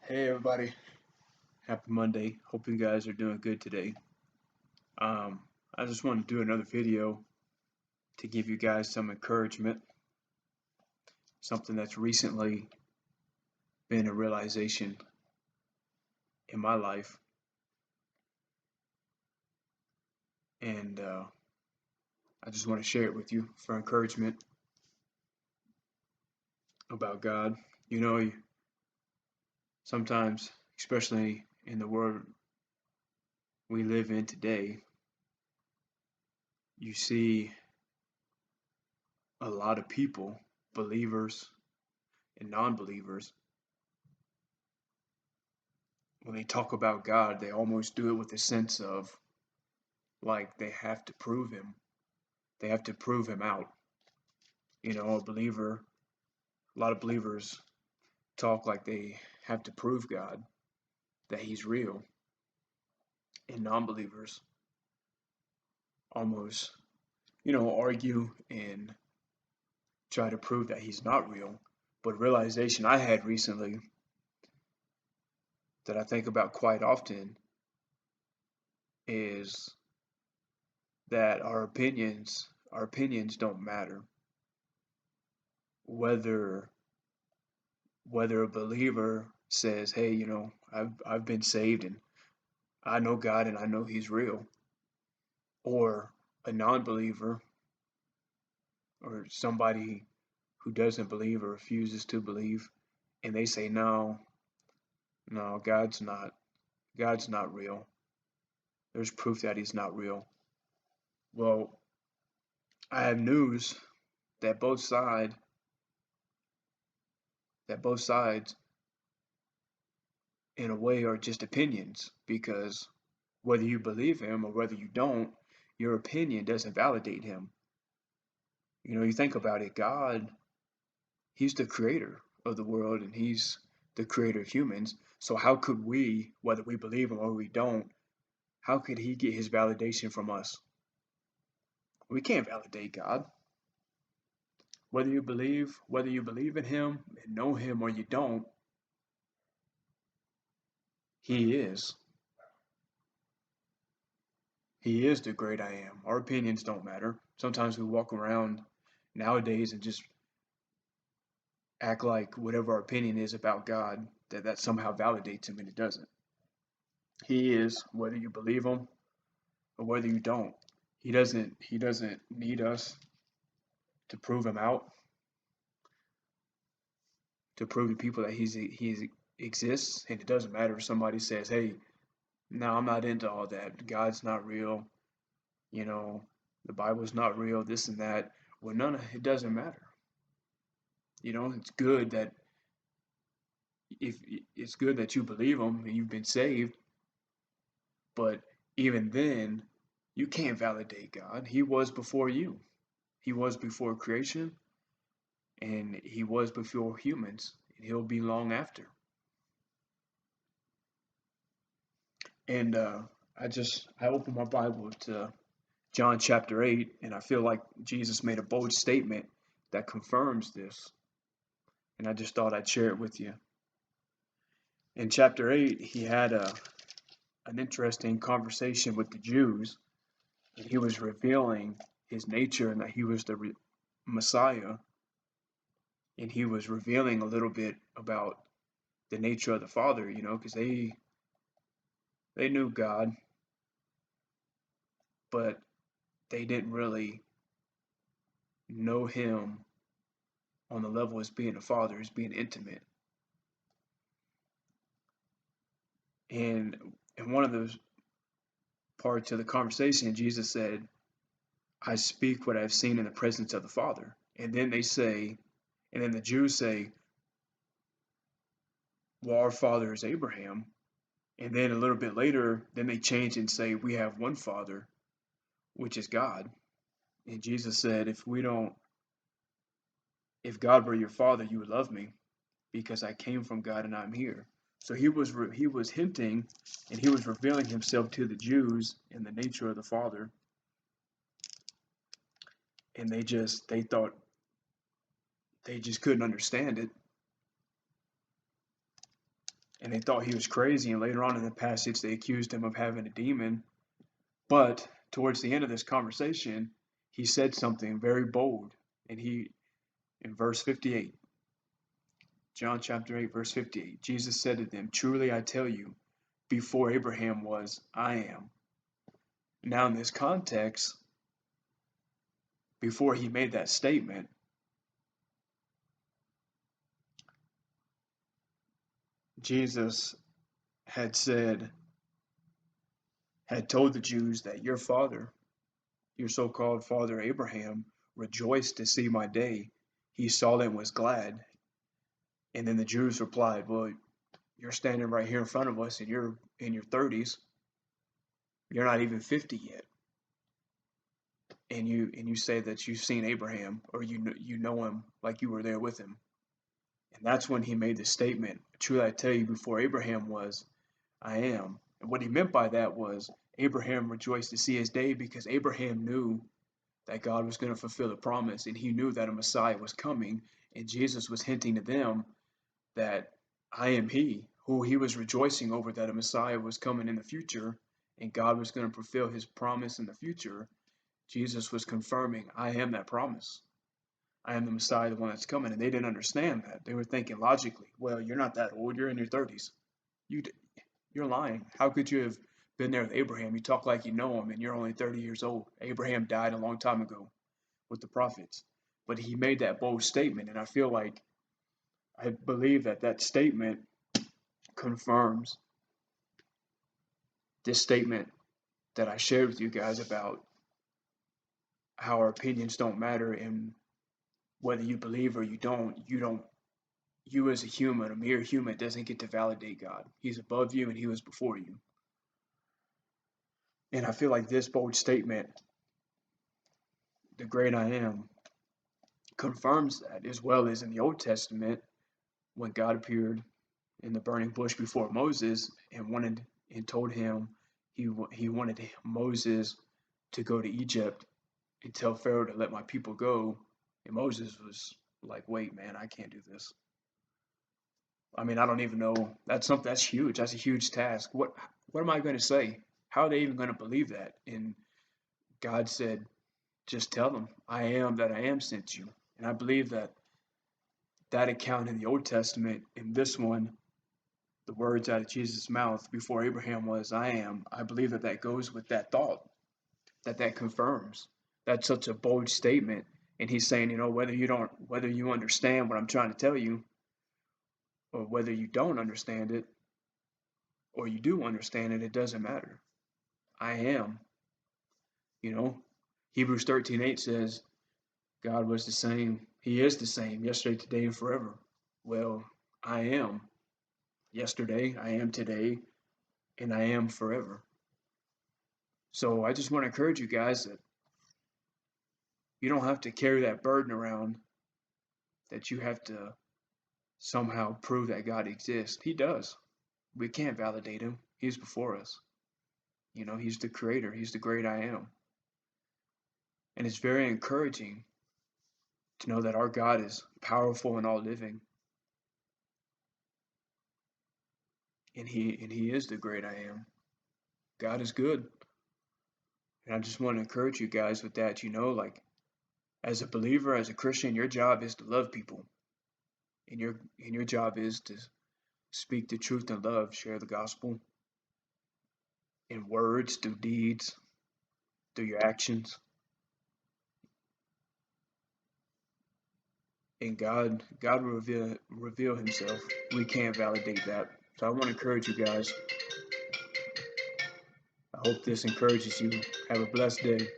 Hey everybody, happy Monday. Hope you guys are doing good today. Um, I just want to do another video to give you guys some encouragement, something that's recently been a realization in my life, and I just want to share it with you for encouragement about God. You know, sometimes, especially in the world we live in today, you see a lot of people, believers and non-believers, when they talk about God, they almost do it with a sense of like they have to prove him. They have to prove him out. You know, a lot of believers talk like they have to prove God that he's real. And non-believers almost, argue and try to prove that he's not real. But realization I had recently that I think about quite often is that our opinions don't matter. Whether whether a believer says, "Hey, I've been saved and I know God and I know He's real," or a non-believer or somebody who doesn't believe or refuses to believe, and they say, "No, no, God's not real. There's proof that He's not real." Well, I have news that both sides in a way are just opinions, because whether you believe him or whether you don't, your opinion doesn't validate him. You think about it, God, he's the creator of the world and he's the creator of humans. So how could we, whether we believe him or we don't, how could he get his validation from us? We can't validate God. Whether you believe in him and know him or you don't, he is. He is the great I am. Our opinions don't matter. Sometimes we walk around nowadays and just act like whatever our opinion is about God, that somehow validates him, and it doesn't. He is, whether you believe him or whether you don't. He doesn't need us to prove him out, to prove to people that he exists. And it doesn't matter if somebody says, "Hey, no, I'm not into all that. God's not real. You know, the Bible's not real. This and that." Well, none of it doesn't matter. It's good that if it's good that you believe him and you've been saved, but even then, you can't validate God. He was before you. He was before creation, and he was before humans, and he'll be long after. And I opened my Bible to John chapter 8, and I feel like Jesus made a bold statement that confirms this. And I just thought I'd share it with you. In chapter 8, he had an interesting conversation with the Jews, and he was revealing his nature and that he was the Messiah, and he was revealing a little bit about the nature of the Father, because they knew God, but they didn't really know him on the level as being a father, as being intimate. And in one of those parts of the conversation, Jesus said, "I speak what I've seen in the presence of the Father." And then the Jews say, "Well, our father is Abraham." And then a little bit later, then they change and say, "We have one Father, which is God." And Jesus said, if God were your father, you would love me, because I came from God and I'm here. So he was hinting, and he was revealing himself to the Jews in the nature of the Father, and they thought they just couldn't understand it. and they thought he was crazy. And later on in the passage, they accused him of having a demon. But towards the end of this conversation, he said something very bold. And in verse 58, John chapter 8, verse 58, Jesus said to them, "Truly I tell you, before Abraham was, I am." Now, in this context, before he made that statement, Jesus had told the Jews that your father, your so-called father Abraham, rejoiced to see my day. He saw it and was glad. And then the Jews replied, "Well, you're standing right here in front of us and you're in your 30s. You're not even 50 yet. And you say that you've seen Abraham, or you know him like you were there with him." And that's when he made the statement, "Truly I tell you, before Abraham was, I am." And what he meant by that was Abraham rejoiced to see his day because Abraham knew that God was going to fulfill the promise, and he knew that a Messiah was coming. And Jesus was hinting to them that I am he, who he was rejoicing over, that a Messiah was coming in the future and God was going to fulfill his promise in the future. Jesus was confirming, I am that promise. I am the Messiah, the one that's coming. And they didn't understand that. They were thinking logically, well, you're not that old. You're in your 30s. You're lying. How could you have been there with Abraham? You talk like you know him, and you're only 30 years old. Abraham died a long time ago with the prophets. But he made that bold statement, and I believe that that statement confirms this statement that I shared with you guys about how our opinions don't matter, and whether you believe or you don't, you as a human, a mere human, doesn't get to validate God. He's above you and he was before you. And I feel like this bold statement, the great I am, confirms that, as well as in the Old Testament when God appeared in the burning bush before Moses and told him he wanted Moses to go to Egypt and tell Pharaoh to let my people go. And Moses was like, "Wait, man, I can't do this. I mean, I don't even know. That's huge. That's a huge task. What am I going to say? How are they even going to believe that?" And God said, "Just tell them, I am that I am sent you." And I believe that that account in the Old Testament, in this one, the words out of Jesus' mouth, "Before Abraham was, I am," I believe that that goes with that thought, that confirms. That's such a bold statement. And he's saying, whether you understand what I'm trying to tell you, or whether you don't understand it, or you do understand it, it doesn't matter. I am. You know, Hebrews 13:8 says, God was the same. He is the same yesterday, today, and forever. Well, I am yesterday, I am today, and I am forever. So I just want to encourage you guys that you don't have to carry that burden around, that you have to somehow prove that God exists. He does. We can't validate him. He's before us. He's the creator. He's the great I am. And it's very encouraging to know that our God is powerful and all living. And he is the great I am. God is good. And I just want to encourage you guys with that, like, as a believer, as a Christian, your job is to love people. And your job is to speak the truth in love, share the gospel in words, through deeds, through your actions. And God will reveal himself. We can't validate that. So I want to encourage you guys. I hope this encourages you. Have a blessed day.